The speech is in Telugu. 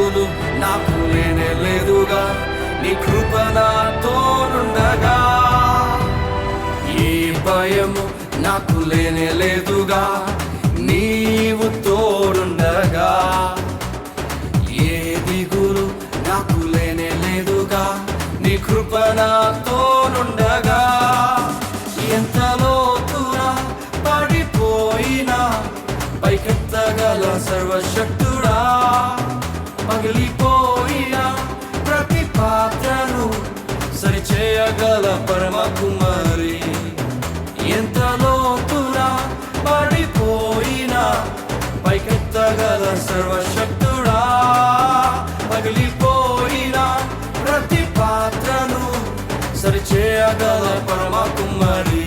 దిగులు నాకు లేనే లేదుగా, నీ కృప నాతోనుండగా. ఏ భయము నాకు లేనే లేదుగా, నీవు తోడుండగా. ఏ దిగులు నాకు లేనే లేదుగా, నీ కృప నాతోనుండగా. ఎంత లోతునా పడిపోయినా పైకెత్తగల సర్వశక్తుడా, పగిలిపోయిన ప్రతి పాత్రను సరిచేయగల పరమ కుమారి. ఎంత లోతునా పడిపోయినా పైకెత్తగల సర్వశక్తుడా, పగిలిపోయిన ప్రతి పాత్రను సరిచేయగల పరమ కుమారి.